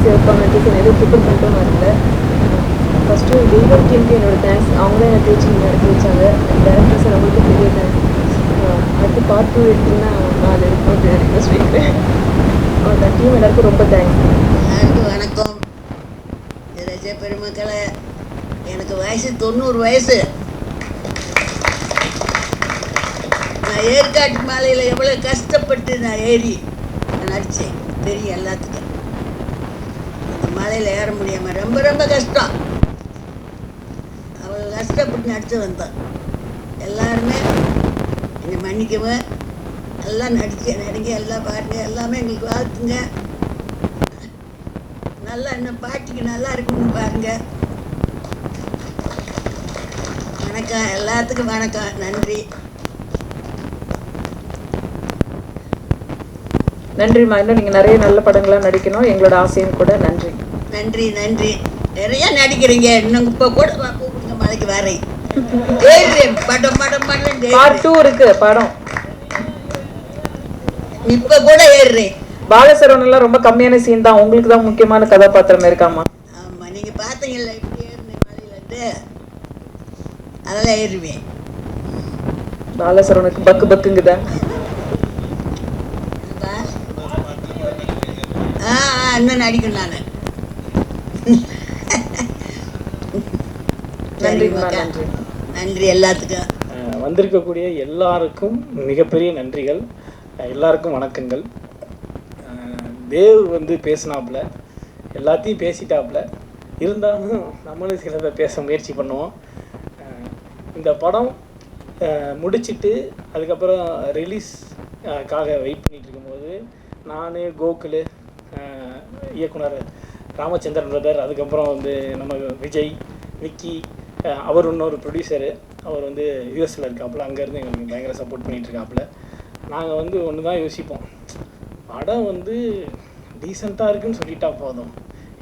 Comedies எதுவும் prepare பண்ணிட்டு வரல. ஃபஸ்ட்டு லீகல் டீமுக்கு என்னோட தேங்க்ஸ். அவங்க தான் என்னை டீச்சிங் நடத்தி வச்சாங்க. டேரக்டர் சார் அவங்களுக்கு பெரிய தேங்க்ஸ். அடுத்து பார்ட் 2 எடுத்துன்னா நான் எடுத்து ரிக்வஸ்ட் வைக்கிறேன். அந்த டீம் எல்லாருக்கும் ரொம்ப தேங்க்ஸ். எல்லாருக்கும் வணக்கம். ரஜ பெருமக்களை, எனக்கு வயசு 90 வயசு. நான் ஏற்காட்டு மலையில் எவ்வளோ கஷ்டப்பட்டு நான் ஏறி நடித்தேன் தெரியும் எல்லாத்துக்கும். அந்த மலையில் ஏற முடியாமல் ரொம்ப ரொம்ப கஷ்டம். அவ்வளோ கஷ்டப்பட்டு நடித்து வந்தோம். எல்லாருமே என்னை மன்னிக்கவும், எல்லாம் நடிங்க, எல்லாம் பாருங்க, எல்லாமே எங்களுக்கு வாழ்த்துங்க. நல்லா இன்னும் பாட்டிக்கு நல்லா இருக்குன்னு பாருங்க. வணக்கம், எல்லாத்துக்கும் வணக்கம், நன்றி. நன்றிம்மா. இன்னும் நீங்கள் நிறைய நல்ல படங்களாக நடிக்கணும், எங்களோட ஆசையும் கூட. நன்றி நன்றி நன்றி. நிறைய நடிக்கிறீங்க. இன்னும் இப்போ கூட கூப்பிடுங்க, மலைக்கு வரேன். படம் படம் படம் பார்ட் 2 இருக்கு படம். இப்போ கூட ஏறுறேன். பாலசரவன் எல்லாம் ரொம்ப கம்மியான சீன் தான். உங்களுக்கு தான் முக்கியமான கதாபாத்திரம் இருக்காமா? ஆமாம், நீங்கள் பார்த்தீங்கல்ல இப்படி ஏறினேன் மலையிலேருந்து, அதெல்லாம் ஏறுவேன். பாலசரவனுக்கு பக்கு பக்குங்குதா? இன்னும் நடிக்கணும் நான். நன்றி நன்றி எல்லாத்துக்கும். வந்திருக்கக்கூடிய எல்லாருக்கும் மிகப்பெரிய நன்றிகள். எல்லாருக்கும் வணக்கங்கள். தேவ் வந்து பேசினாப்புல, எல்லாத்தையும் பேசிட்டாப்புல. இருந்தாலும் நம்மளும் சிலதை பேச முயற்சி பண்ணுவோம். இந்த படம் முடிச்சுட்டு அதுக்கப்புறம் ரிலீஸ்க்காக வெயிட் பண்ணிகிட்டு இருக்கும்போது நான், கோகுல், இயக்குனர் ராமச்சந்திரன் பிரதர், அதுக்கப்புறம் வந்து நம்ம விஜய், விக்கி, அவர் இன்னொரு ப்ரொடியூசரு, அவர் வந்து யூஎஸில் இருக்காப்புல. அங்கேருந்து எங்களுக்கு பயங்கர சப்போர்ட் பண்ணிகிட்ருக்காப்புல. நாங்கள் வந்து ஒன்று தான் யோசிப்போம், படம் வந்து டீசெண்டாக இருக்குதுன்னு சொல்லிட்டா போதும்.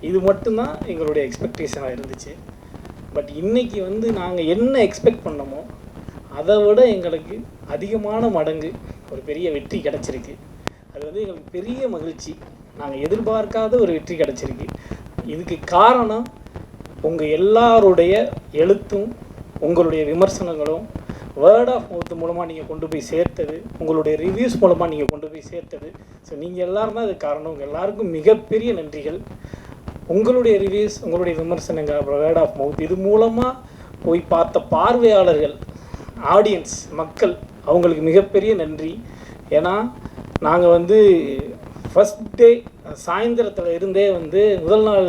இது மட்டும்தான் எங்களுடைய எக்ஸ்பெக்டேஷனாக இருந்துச்சு. பட் இன்றைக்கி வந்து நாங்கள் என்ன எக்ஸ்பெக்ட் பண்ணோமோ அதை விட எங்களுக்கு அதிகமான மடங்கு ஒரு பெரிய வெற்றி கிடச்சிருக்கு. அது வந்து எங்களுக்கு பெரிய மகிழ்ச்சி. நாங்கள் எதிர்பார்க்காத ஒரு வெற்றி கிடச்சிருக்கு. இதுக்கு காரணம் உங்கள் எல்லாருடைய எழுத்தும் உங்களுடைய விமர்சனங்களும் வேர்ட் ஆஃப் மவுத் மூலமாக நீங்கள் கொண்டு போய் சேர்த்தது, உங்களுடைய ரிவ்யூஸ் மூலமாக நீங்கள் கொண்டு போய் சேர்த்தது. ஸோ நீங்கள் எல்லோரும் தான் அதுக்கு காரணம். உங்கள் எல்லாருக்கும் மிகப்பெரிய நன்றிகள். உங்களுடைய ரிவ்யூஸ், உங்களுடைய விமர்சனங்கள், அப்புறம் வேர்ட் ஆஃப் மவுத், இது மூலமாக போய் பார்த்த பார்வையாளர்கள், ஆடியன்ஸ், மக்கள், அவங்களுக்கு மிகப்பெரிய நன்றி. ஏன்னா நாங்கள் வந்து ஃபஸ்ட் டே சாயந்தரத்தில் இருந்தே வந்து முதல் நாள்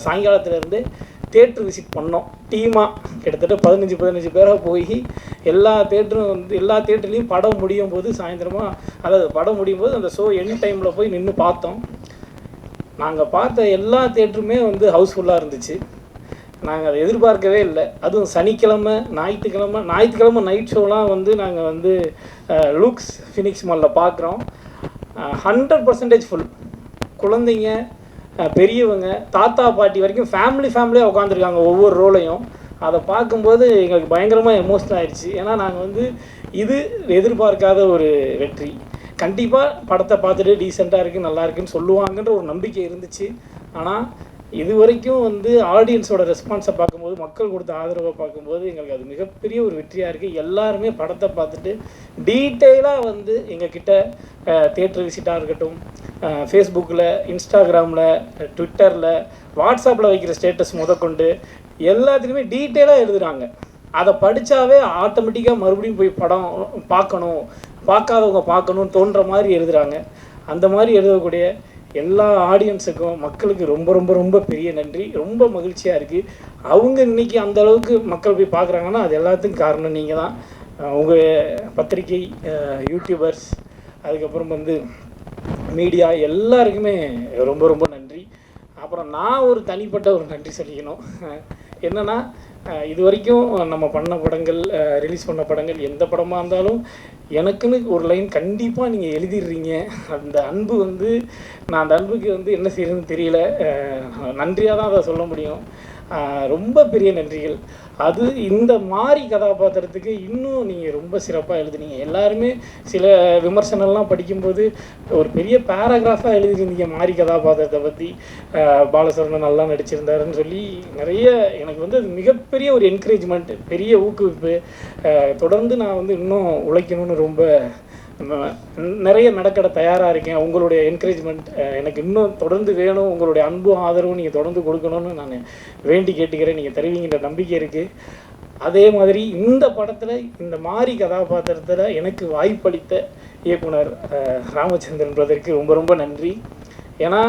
சாயங்காலத்தில் இருந்தே தேட்டர் விசிட் பண்ணோம். டீமாக கிட்டத்தட்ட 15 பேராக போய் எல்லா தேட்டரும் வந்து எல்லா தேட்டர்லேயும் படம் முடியும் போது சாயந்தரமாக, அதாவது படம் முடியும் போது அந்த ஷோ எண்ட் டைமில் போய் நின்று பார்த்தோம். நாங்கள் பார்த்த எல்லா தேட்டருமே வந்து ஹவுஸ்ஃபுல்லாக இருந்துச்சு. நாங்கள் அதை எதிர்பார்க்கவே இல்லை. அதுவும் சனிக்கிழமை, ஞாயிற்றுக்கிழமை நைட் ஷோலாம் வந்து நாங்கள் வந்து லூக்ஸ் ஃபினிக்ஸ் மாலில் பார்க்குறோம். 100% ஃபுல். குழந்தைங்க, பெரியவங்க, தாத்தா பாட்டி வரைக்கும் ஃபேமிலியாக உட்காந்துருக்காங்க ஒவ்வொரு ரோலையும். அதை பார்க்கும்போது எங்களுக்கு பயங்கரமாக எமோஷனல் ஆகிடுச்சு. ஏன்னா நாங்கள் வந்து இது எதிர்பார்க்காத ஒரு வெற்றி. கண்டிப்பாக படத்தை பார்த்துட்டு டீசெண்டாக இருக்குது, நல்லா இருக்குன்னு சொல்லுவாங்கன்ற ஒரு நம்பிக்கை இருந்துச்சு. ஆனால் இது வரைக்கும் வந்து ஆடியன்ஸோட ரெஸ்பான்ஸை பார்க்கும்போது, மக்கள் கொடுத்த ஆதரவை பார்க்கும்போது எங்களுக்கு அது மிகப்பெரிய ஒரு வெற்றியாக இருக்குது. எல்லாருமே படத்தை பார்த்துட்டு டீட்டெயிலாக வந்து எங்ககிட்ட தியேட்டர் விசிட்டாக இருக்கட்டும், ஃபேஸ்புக்கில், இன்ஸ்டாகிராமில், ட்விட்டரில், வாட்ஸ்அப்பில் வைக்கிற ஸ்டேட்டஸ் முதற்கொண்டு எல்லாத்துலேயுமே டீட்டெயிலாக எழுதுகிறாங்க. அதை படித்தாவே ஆட்டோமேட்டிக்காக மறுபடியும் போய் படம் பார்க்கணும், பார்க்காதவங்க பார்க்கணுன்னு தோன்ற மாதிரி எழுதுகிறாங்க. அந்த மாதிரி எழுதக்கூடிய எல்லா ஆடியன்ஸுக்கும், மக்களுக்கு ரொம்ப ரொம்ப ரொம்ப பெரிய நன்றி. ரொம்ப மகிழ்ச்சியாக இருக்குது. அவங்க இன்றைக்கி அந்த அளவுக்கு மக்கள் போய் பார்க்குறாங்கன்னா அது எல்லாத்துக்கும் காரணம் நீங்கள் தான். உங்கள் பத்திரிகை, யூடியூபர்ஸ், அதுக்கப்புறம் வந்து மீடியா, எல்லாருக்குமே ரொம்ப ரொம்ப நன்றி. அப்புறம் நான் ஒரு தனிப்பட்ட ஒரு நன்றி சொல்லிக்கணும். என்னென்னா, இது வரைக்கும் நம்ம பண்ண படங்கள், ரிலீஸ் பண்ண படங்கள், எந்த படமாக இருந்தாலும் எனக்குன்னு ஒரு லைன் கண்டிப்பாக நீங்கள் எழுதிடுறீங்க. அந்த அன்பு வந்து நான் அந்த அன்புக்கு வந்து என்ன செய்யறதுன்னு தெரியல. நன்றியாக தான் அதை சொல்ல முடியும். ரொம்ப பெரிய நன்றிகள். அது இந்த மாதிரி கதாபாத்திரத்துக்கு இன்னும் நீங்கள் ரொம்ப சிறப்பாக எழுதுனீங்க. எல்லாருமே சில விமர்சனம்லாம் படிக்கும்போது ஒரு பெரிய பேராகிராஃபாக எழுதியிருந்தீங்க மாரி கதாபாத்திரத்தை பற்றி. பாலசரவணன் நல்லா நடிச்சிருந்தாருன்னு சொல்லி நிறைய எனக்கு வந்து அது மிகப்பெரிய ஒரு என்கரேஜ்மெண்ட், பெரிய ஊக்குவிப்பு. தொடர்ந்து நான் வந்து இன்னும் உழைக்கணும்னு ரொம்ப நிறைய மெனக்கட தயாராக இருக்கேன். உங்களுடைய என்கரேஜ்மெண்ட் எனக்கு இன்னும் தொடர்ந்து வேணும். உங்களுடைய அன்பும் ஆதரவும் நீங்கள் தொடர்ந்து கொடுக்கணும்னு நான் வேண்டி கேட்டுக்கிறேன். நீங்கள் தருவீங்கிற நம்பிக்கை இருக்குது. அதே மாதிரி இந்த படத்தில் இந்த மாதிரி கதாபாத்திரத்தில் எனக்கு வாய்ப்பளித்த இயக்குனர் ராமச்சந்திரன் பிரதருக்கு ரொம்ப ரொம்ப நன்றி. ஏன்னா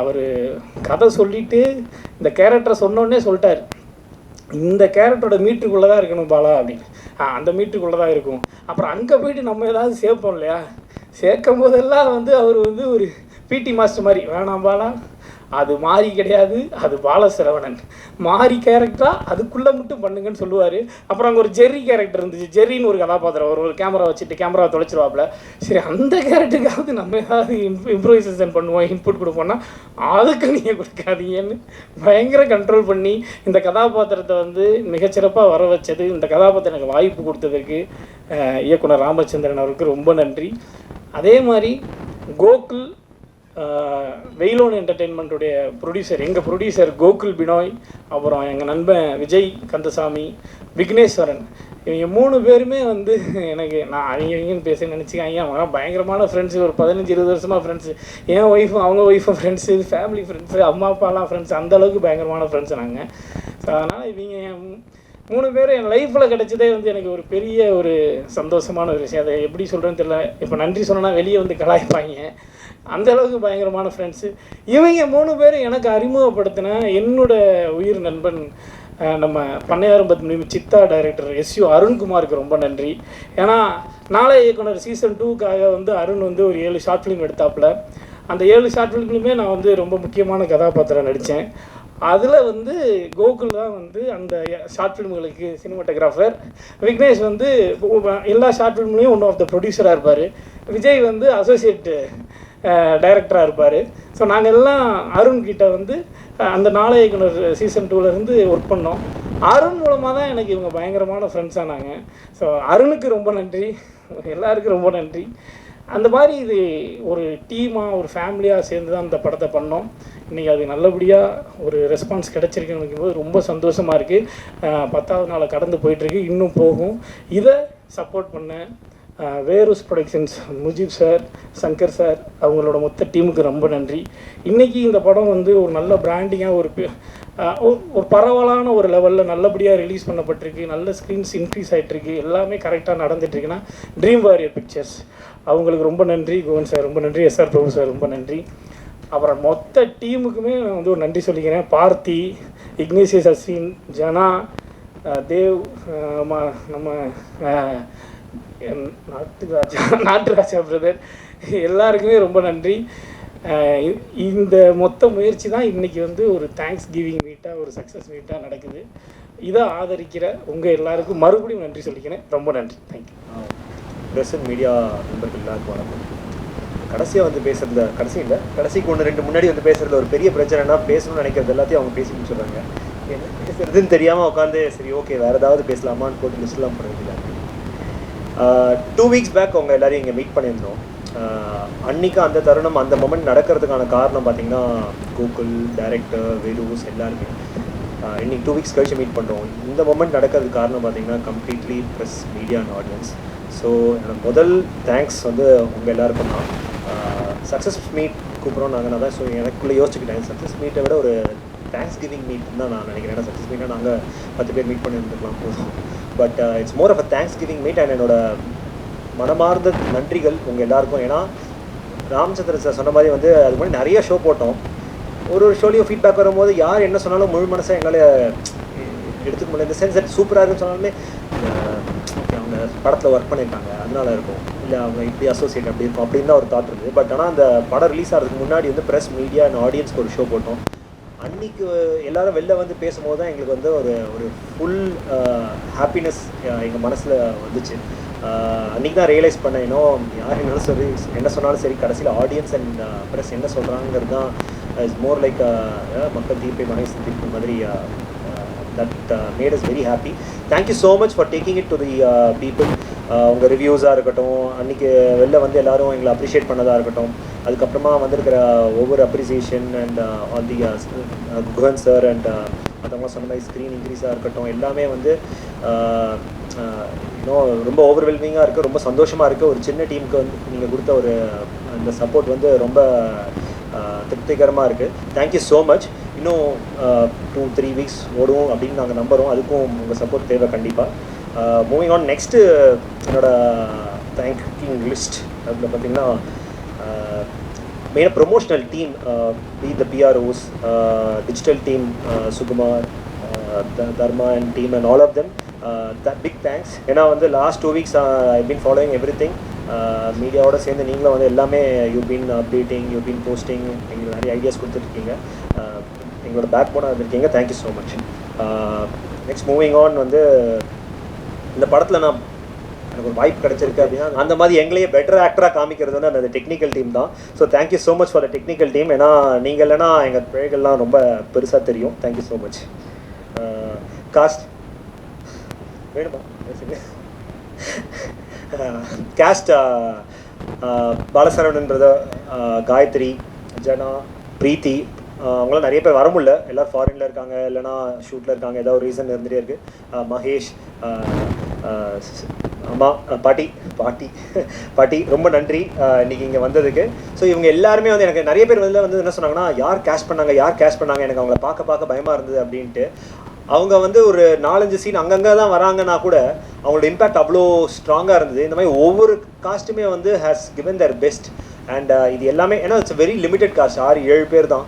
அவர் கதை சொல்லிவிட்டு இந்த கேரக்டரை சொன்னோடனே சொல்லிட்டார், இந்த கேரக்டரோட மீட்டருக்குள்ளே தான் இருக்கணும் பாலா அப்படின்னு. அந்த மீட்டருக்குள்ளே தான் இருக்கும். அப்புறம் அங்கே போய்ட்டு நம்ம ஏதாவது சேர்ப்போம் இல்லையா, சேர்க்கும் போதெல்லாம் வந்து அவர் வந்து ஒரு பிடி மாஸ்டர் மாதிரி, வேணாம் பாலா அது மாறி கிடையாது, அது பாலசரவணன் மாறி கேரக்டராக அதுக்குள்ளே மட்டும் பண்ணுங்கன்னு சொல்லுவார். அப்புறம் அங்கே ஒரு ஜெர்ரி கேரக்டர் இருந்துச்சு. ஜெர்ரின்னு ஒரு கதாபாத்திரம், ஒரு கேமரா வச்சுட்டு கேமராவை தொலைச்சிருவாப்புல. சரி, அந்த கேரக்டருக்காவது நம்ம ஏதாவது இம்ப்ரூவைசேஷன் பண்ணுவோம், இன்புட் கொடுப்போம்னா அதுக்கு நீங்கள் கொடுக்காதீங்கன்னு பயங்கர கண்ட்ரோல் பண்ணி இந்த கதாபாத்திரத்தை வந்து மிகச்சிறப்பாக வர வச்சது, இந்த கதாபாத்திரம் எனக்கு வாய்ப்பு கொடுத்ததுக்கு இயக்குனர் ராமச்சந்திரன் அவருக்கு ரொம்ப நன்றி. அதே மாதிரி கோகுல் வெயிலோன் என்டர்டெயின்மெண்ட்டுடைய ப்ரொடியூசர், எங்கள் ப்ரொடியூசர் கோகுல் பினோய், அப்புறம் எங்கள் நண்பன் விஜய் கந்தசாமி, விக்னேஸ்வரன், இவங்க 3 பேருமே வந்து எனக்கு நான் அவங்கன்னு பேச நினச்சிக்காங்க. அவங்க பயங்கரமான ஃப்ரெண்ட்ஸு, ஒரு 15-20 வருஷமாக ஃப்ரெண்ட்ஸு. என் ஒய்ஃபும் அவங்க ஒய்ஃபும் ஃப்ரெண்ட்ஸு, ஃபேமிலி ஃப்ரெண்ட்ஸு, அம்மா அப்பாலாம் ஃப்ரெண்ட்ஸ், அந்தளவுக்கு பயங்கரமான ஃப்ரெண்ட்ஸு நாங்கள். ஸோ அதனால் இவங்க 3 பேரும் என் லைஃப்பில் கிடச்சதே வந்து எனக்கு ஒரு பெரிய ஒரு சந்தோஷமான ஒரு விஷயம். அதை எப்படி சொல்கிறேன்னு தெரியல. இப்போ நன்றி சொன்னால் வெளியே வந்து கலாய்ப்பாங்க, அந்தளவுக்கு பயங்கரமான ஃப்ரெண்ட்ஸு. இவங்க 3 பேரும் எனக்கு அறிமுகப்படுத்தின என்னோட உயிர் நண்பன் நம்ம பண்ணையாரம் பத்மினி சித்தா டைரக்டர் SU அருண்குமாருக்கு ரொம்ப நன்றி. ஏன்னா நாளைய இயக்குனர் சீசன் 2க்காக வந்து அருண் வந்து ஒரு 7 ஷார்ட் ஃபிலிம் எடுத்தாப்புல. அந்த 7 ஷார்ட் ஃபிலிம்லையுமே நான் வந்து ரொம்ப முக்கியமான கதாபாத்திரம் நடித்தேன். அதில் வந்து கோகுல் தான் வந்து அந்த ஷார்ட் ஃபிலிம்களுக்கு சினிமாட்டோகிராஃபர். விக்னேஷ் வந்து எல்லா ஷார்ட் ஃபிலிம்லேயும் ஒன் ஆஃப் த ப்ரொடியூசராக இருப்பார். விஜய் வந்து அசோசியேட் டைரக்டராக இருப்பார். ஸோ நாங்கள் எல்லாம் அருண்கிட்ட வந்து அந்த நாளைய இயக்குனர் சீசன் 2லேருந்து ஒர்க் பண்ணோம். அருண் மூலமாக தான் எனக்கு இவங்க பயங்கரமான ஃப்ரெண்ட்ஸ் ஆனாங்க. ஸோ அருணுக்கு ரொம்ப நன்றி, எல்லாருக்கும் ரொம்ப நன்றி. அந்த மாதிரி இது ஒரு டீமாக ஒரு ஃபேமிலியாக சேர்ந்து தான் இந்த படத்தை பண்ணோம். இன்றைக்கி அது நல்லபடியாக ஒரு ரெஸ்பான்ஸ் கிடச்சிருக்குன்னு நினைக்கும்போது ரொம்ப சந்தோஷமாக இருக்குது. 10வது நாளை கடந்து போயிட்டுருக்கு, இன்னும் போகும். இதை சப்போர்ட் பண்ண வேரூஸ் productions Mujeeb sir, Shankar sir, அவங்களோட மொத்த டீமுக்கு ரொம்ப நன்றி. இன்றைக்கி இந்த படம் வந்து ஒரு நல்ல பிராண்டிங்காக ஒரு பரவலான ஒரு லெவலில் நல்லபடியாக ரிலீஸ் பண்ணப்பட்டிருக்கு. நல்ல ஸ்க்ரீன்ஸ் இன்க்ரீஸ் ஆகிட்டுருக்கு. எல்லாமே கரெக்டாக நடந்துகிட்ருக்குன்னா ட்ரீம் வாரியர் பிக்சர்ஸ் அவங்களுக்கு ரொம்ப நன்றி. கோவன் சார் ரொம்ப நன்றி. SR பிரபு சார் ரொம்ப நன்றி. அப்புறம் மொத்த டீமுக்குமே நான் வந்து ஒரு நன்றி சொல்லிக்கிறேன். பார்த்தி, இக்னேசியஸ், அஸ்வின், ஜனா, தேவ், நம்ம நாட்டுராஜா பிரதர், எல்லாருக்குமே ரொம்ப நன்றி. இந்த மொத்த முயற்சி தான் இன்றைக்கி வந்து ஒரு தேங்க்ஸ் கிவிங் மீட்டாக, ஒரு சக்ஸஸ் மீட்டாக நடக்குது. இதை ஆதரிக்கிற உங்கள் எல்லாருக்கும் மறுபடியும் நன்றி சொல்லிக்கிறேன். ரொம்ப நன்றி. தேங்க்யூ. ப்ரெஸ் அண்ட் மீடியா நண்பர்கள் எல்லாருக்கும் வணக்கம். கடைசியாக வந்து பேசுகிறதுல கடைசிக்கு 1-2 முன்னாடி வந்து பேசுகிறதுல ஒரு பெரிய பிரச்சனைனா, பேசணும்னு நினைக்கிறது எல்லாத்தையும் அவங்க பேசி முடிச்சுடுறாங்க. என்ன பேசுறதுன்னு தெரியாமல் உட்காந்து சரி ஓகே வேறு ஏதாவது பேசலாமான்னு போட்டு லிஸ்ட்லாம் பண்ணுறதுல 2 வீக்ஸ் பேக் அவங்க எல்லோரையும் இங்கே மீட் பண்ணியிருந்தோம். அன்றைக்கி அந்த தருணம், அந்த மொமெண்ட் நடக்கிறதுக்கான காரணம் பார்த்திங்கன்னா கோகுல், டைரக்டர், வேலூஸ் எல்லாருமே இன்னைக்கு 2 வீக்ஸ் கழிச்சு மீட் பண்ணுறோம். இந்த மொமெண்ட் நடக்கிறதுக்கு காரணம் பார்த்திங்கன்னா completely press, media and audience. So என்னோட முதல் தேங்க்ஸ் வந்து உங்கள் எல்லாருக்கும் தான். சக்ஸஸ் மீட் கூப்பிட்றோம் நாங்கள் தான். ஸோ எனக்குள்ளே யோசிச்சுக்கிட்டேன், சக்ஸஸ் மீட்டை விட ஒரு தேங்க்ஸ் கிவிங் மீட் தான் நான் நினைக்கிறேன். ஏன்னா சக்ஸஸ் மீட்டாக நாங்கள் 10 பேர் மீட் பண்ணியிருந்துருக்கலாம் போதும். But it's more of a thanks giving meet. And என்னோட மனமார்ந்த நன்றிகள் உங்கள் எல்லாருக்கும். ஏன்னா ராமச்சந்திரன் சார் சொன்ன மாதிரி வந்து அது மாதிரி நிறைய ஷோ போட்டோம். ஒரு ஷோலையும் ஃபீட்பேக் வரும்போது யார் என்ன சொன்னாலும் முழு மனசை எங்களால் எடுத்துக்க முடியல. இந்த சென்ஸ் தட் சூப்பராக இருக்குன்னு சொன்னாலுமே அவங்க படத்தில் ஒர்க் பண்ணியிருக்காங்க அதனால இருக்கும், இல்லை அவங்க இப்படி அசோசியேட் அப்படி இருக்கும் அப்படின்னு தான் ஒரு தாட் இருக்குது. பட் ஆனால் அந்த படம் ரிலீஸ் ஆகிறதுக்கு முன்னாடி வந்து ப்ரெஸ், மீடியா அண்ட் ஆடியன்ஸ்க்கு ஒரு ஷோ போட்டோம். அன்றைக்கி எல்லோரும் வெளில வந்து பேசும்போது தான் எங்களுக்கு வந்து ஒரு ஃபுல் ஹாப்பினஸ் எங்கள் மனசில் வந்துச்சு. அன்றைக்கி தான் ரியலைஸ் பண்ணேன், இன்னும் யார் என்ன சொன்னாலும் சரி கடைசியில் ஆடியன்ஸ் அண்ட் ப்ரெஸ் என்ன சொல்கிறாங்கிறது தான் இஸ் மோர் லைக் மக்கள் தீர்ப்பை மகேஷ் தீர்ப்பு மாதிரி that made us very happy. Thank you so much for taking it to the people. உங்கள் ரிவ்யூஸாக இருக்கட்டும், அன்றைக்கி வெளில வந்து எல்லோரும் எங்களை அப்ரிஷியேட் பண்ணதாக இருக்கட்டும், அதுக்கப்புறமா வந்திருக்கிற ஒவ்வொரு appreciation and all the Guhan sir and மற்றவங்க சொன்ன மாதிரி ஸ்க்ரீன் இன்க்ரீஸாக இருக்கட்டும், எல்லாமே வந்து இன்னும் ரொம்ப ஓவர்வெல்மிங்காக இருக்குது, ரொம்ப சந்தோஷமாக இருக்குது. ஒரு சின்ன டீமுக்கு வந்து நீங்கள் கொடுத்த ஒரு அந்த சப்போர்ட் வந்து ரொம்ப திருப்திகரமாக இருக்குது. Thank you so much. இன்னும் 2-3 வீக்ஸ் ஓடுவோம் அப்படின்னு நாங்கள் நம்புகிறோம். அதுக்கும் உங்கள் சப்போர்ட் தேவை கண்டிப்பாக. மூவிங் ஆன், நெக்ஸ்ட்டு என்னோடய தேங்கிங் லிஸ்ட் அதில் பார்த்திங்கன்னா மெயினாக promotional team, the PROs, digital team, Sukumar, Dharma and team and all of them, big thanks. ஏன்னா வந்து last 2 weeks I been following everything. மீடியாவோட சேர்ந்து நீங்களும் வந்து எல்லாமே you been updating, you been posting, எங்களுக்கு நிறைய ஐடியாஸ் கொடுத்துருக்கீங்க, எங்களோட பேக் போனாக இருந்திருக்கீங்க. Thank you so much. Next moving on, வந்து இந்த படத்தில் நான் எனக்கு ஒரு வாய்ப்பு கிடச்சிருக்கு அப்படின்னா அந்த மாதிரி எங்களையே பெட்டர் ஆக்டராக காமிக்கிறது வந்து அந்த டெக்னிக்கல் டீம் தான். So thank you so much for the technical team. ஏன்னா நீங்கள் இல்லைன்னா எங்கள் பிழைகள்லாம் ரொம்ப பெருசாக தெரியும். Thank you so much. காஸ்ட் வேணுமா? கேஸ்ட் பாலசரவணன்றத, காயத்ரி, ஜனா, பிரீத்தி, அவங்களாம் நிறைய பேர் வர முடியல, எல்லோரும் ஃபாரினில் இருக்காங்க, இல்லைனா ஷூட்டில் இருக்காங்க, ஏதாவது ஒரு ரீசன் இருந்துகிட்டே இருக்குது. மகேஷ், அம்மா, பாட்டி ரொம்ப நன்றி இன்றைக்கி இங்கே வந்ததுக்கு. ஸோ இவங்க எல்லாருமே வந்து எனக்கு நிறைய பேர் வந்து என்ன சொன்னாங்கன்னா, யார் கேஷ் பண்ணாங்க, எனக்கு அவங்கள பார்க்க பயமாக இருந்தது அப்படின்ட்டு. அவங்க வந்து ஒரு 4-5 சீன் அங்கங்கே தான் வராங்கன்னா கூட அவங்களோட இம்பேக்ட் அவ்வளோ ஸ்ட்ராங்காக இருந்தது. இந்த மாதிரி ஒவ்வொரு காஸ்ட்டுமே வந்து has given their best. And இது எல்லாமே ஏன்னா இட்ஸ் வெரி லிமிடெட் காஸ்ட், 6-7 பேர் தான்,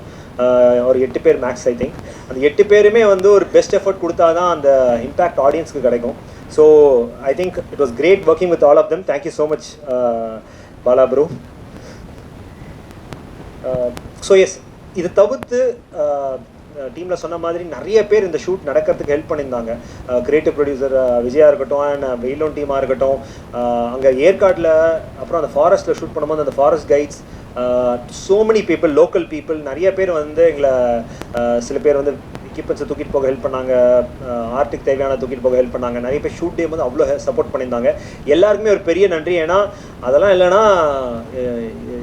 ஒரு 8 பேர் மேக்ஸ் ஐ திங்க். அந்த 8 பேருமே வந்து ஒரு பெஸ்ட் எஃபர்ட் கொடுத்தா தான் அந்த இம்பேக்ட் ஆடியன்ஸ்க்கு கிடைக்கும். So I think it was great working with all of them. Thank you so much Bala bro. So yes, இது தவிர்த்து டீமில் சொன்ன மாதிரி நிறைய பேர் இந்த ஷூட் நடக்கிறதுக்கு ஹெல்ப் பண்ணியிருந்தாங்க. கிரியேட்டிவ் ப்ரொடியூசர் விஜயா இருக்கட்டும், அண்ட் வெயிலோன் டீமாக இருக்கட்டும், அங்கே ஏற்காட்டில் அப்புறம் அந்த ஃபாரஸ்ட்டில் ஷூட் பண்ணும்போது அந்த forest guides, so many people, local people, நிறைய பேர் வந்து எங்களை சில பேர் வந்து எக்யூப்மெண்ட்ஸை தூக்கிட்டு போக ஹெல்ப் பண்ணாங்க, ஆர்ட்டுக்கு தேவையான தூக்கிட்டு போக ஹெல்ப் பண்ணாங்க. நிறைய பேர் ஷூட் டே வந்து அவ்வளோ சப்போர்ட் பண்ணியிருந்தாங்க. எல்லாருக்குமே ஒரு பெரிய நன்றி. ஏன்னா அதெல்லாம் இல்லைன்னா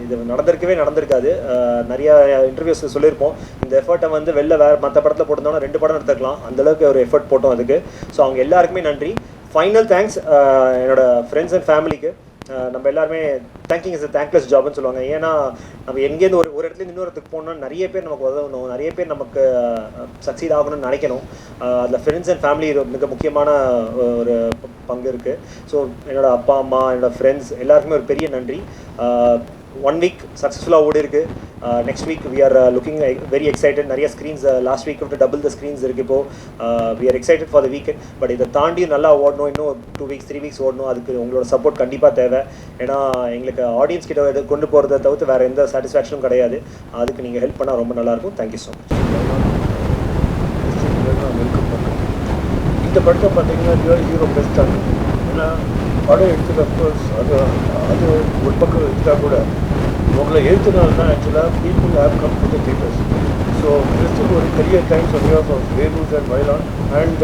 இது நடந்திருக்காது. நிறையா இன்டர்வியூஸில் சொல்லியிருப்போம், இந்த எஃபர்ட்டை வந்து வெளில வேறு மற்ற படத்தில் போட்டிருந்தோம்னா 2 படம் எடுத்துக்கலாம், அந்தளவுக்கு ஒரு எஃபர்ட் போட்டோம் அதுக்கு. ஸோ அவங்க எல்லாருக்குமே நன்றி. ஃபைனல் தேங்க்ஸ் என்னோட ஃப்ரெண்ட்ஸ் அண்ட் ஃபேமிலிக்கு. நம்ம எல்லாருமே தேங்கிங் இஸ் தேங்க்லெஸ் ஜாப்னு சொல்லுவாங்க. ஏன்னா நம்ம எங்கேருந்து ஒரு இடத்துலேருந்து இன்னொரு இடத்துக்கு போகணும்னா நிறைய பேர் நமக்கு உதவணும், நிறைய பேர் நமக்கு சக்சீட் ஆகணும்னு நினைக்கணும். அதில் ஃப்ரெண்ட்ஸ் அண்ட் ஃபேமிலி மிக முக்கியமான ஒரு பங்கு இருக்குது. ஸோ என்னோடய அப்பா அம்மா, என்னோடய ஃப்ரெண்ட்ஸ் எல்லாருக்குமே ஒரு பெரிய நன்றி. 1 வீக் சக்ஸஸ்ஃபுல்லாக ஓடி இருக்குது. Next week we are looking very excited. நிறைய ஸ்க்ரீன்ஸ் லாஸ்ட் வீக் விட்டு டபுள் த ஸ்க்ரீன்ஸ் இருக்குது. இப்போது we are excited for the weekend. But இதை தாண்டி நல்லா ஓடணும், இன்னும் 2 வீக்ஸ் 3 வீக்ஸ் ஓடணும். அதுக்கு உங்களோட சப்போர்ட் கண்டிப்பாக தேவை. ஏன்னா எங்களுக்கு ஆடியன்ஸ் கிட்ட கொண்டு போகிறத தவிர்த்து வேறு எந்த சாட்டிஸ்ஃபேக்ஷனும் கிடையாது. அதுக்கு நீங்கள் ஹெல்ப் பண்ணால் ரொம்ப நல்லாயிருக்கும். Thank you so much. இந்த படத்தை பார்த்தீங்கன்னா ஹீரோ பெஸ்ட்டாக, ஏன்னா படம் எடுத்துகிட்டு அஃப்கோர்ஸ் அது ஒரு பக்கம் இருந்தால் கூட உங்களை எழுத்துனால தான் ஆக்சுவலாக people have come to the theatres. So கிறிஸ்துக்கு ஒரு பெரிய டைம்ஸ் ஆஃப் வேலூஸ் அண்ட் வைலான். அண்ட்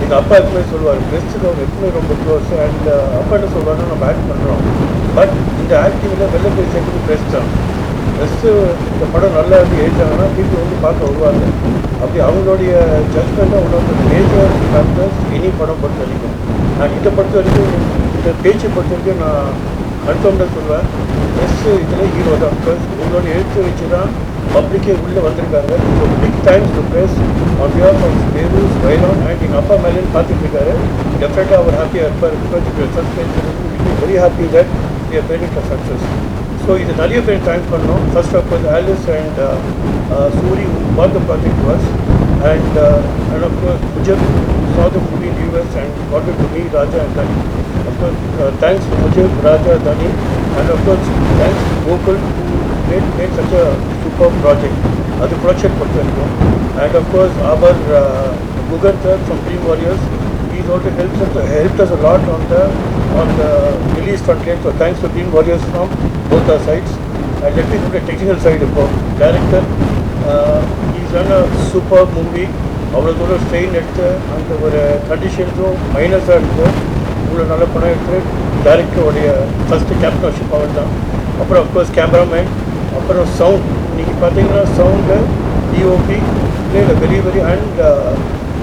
எங்கள் அப்பா எப்பவுமே சொல்லுவார், கிறிஸ்துக்கு அவர் எப்பவுமே ரொம்ப க்ளோஸ். அண்ட் அப்பா என்ன சொல்லுவாருன்னா, நம்ம ஆக்ட் பண்ணுறோம், பட் இந்த ஆக்டிங்கில் வெளில போய் சேர்ந்து பெஸ்ட் தான். பெஸ்ட்டு இந்த படம் நல்லா வந்து எழுத்தாங்கன்னா பீப்புள் வந்து பார்க்க வருவாங்க. அப்படி அவங்களுடைய ஜட்மெண்ட்டாக உள்ள மேஜர் ஃபேக்டர்ஸ் எனி படம் பொறுத்த வரைக்கும். நான் இதை பொறுத்த வரைக்கும், இந்த பேச்சை பொறுத்த வரைக்கும் நான் அடுத்தவங்க சொல்லுவேன், பெஸ்ட்டு இதில் ஹீரோ தான். பிகாஸ் உங்களோட எழுத்து வச்சு தான் பப்ளிக்கே உள்ளே வந்திருக்காங்க. So big thanks to press on behalf of வேலூஸ், வைலான் அண்ட் எங்கள் அப்பா மேலேயும் பார்த்துட்டு இருக்காரு. டெஃபினட்டாக அவர் ஹாப்பியாக இருப்பார். பிகாஸ் இப்போ suspense very happy that we are very success. So இது நிறைய பேர் தேங்க் பண்ணோம். First of all Alice and Soori both the project was and of course Mujib saw the movie in US and got it to me, Raja and Dani. Of course thanks to Mujib, Raja, Dani, and of course thanks to Gokul who made such a superb project. That's the production portfolio. And of course our Gugan sir from Dream Warriors, he's also helped us a lot on the release front end. So thanks to Dream Warriors from both our sides. And let me look at the technical side of director He's done a superb movie. அவ்வளோ தூரம் strain எடுத்து அந்த ஒரு கண்டிஷன்ஸும் மைனஸாக இருக்குது. இவ்வளோ நல்ல படம் எடுத்து டேரக்டருடைய ஃபஸ்ட்டு கேப்டன்ஷிப் அவர் தான். அப்புறம் அஃப்கோர்ஸ் கேமராமேன், அப்புறம் சவுண்ட். இன்றைக்கி பார்த்தீங்கன்னா sound, DOP, very very and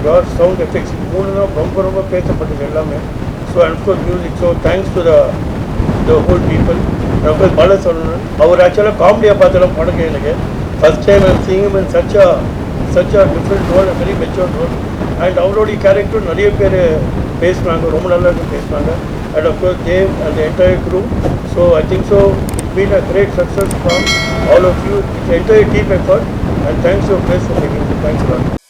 your sound effects மூணு தான் ரொம்ப பேசப்பட்டது எல்லாமே. So and of course music. So thanks to the whole people. Of course Bala சொல்லணும், அவர் ஆக்சுவலாக காமெடியாக பார்த்தாலும் படம் எனக்கு first time I'm seeing him in such a different role, a very mature role. And அவருடைய கேரக்டர் நிறைய பேர் பேசுனாங்க, ரொம்ப நல்லா பேசுனாங்க. And of course Dave and the entire crew. So I think so it's been a great success from all of you. It's an entire team effort, and thanks to Chris for making it. Thanks a lot.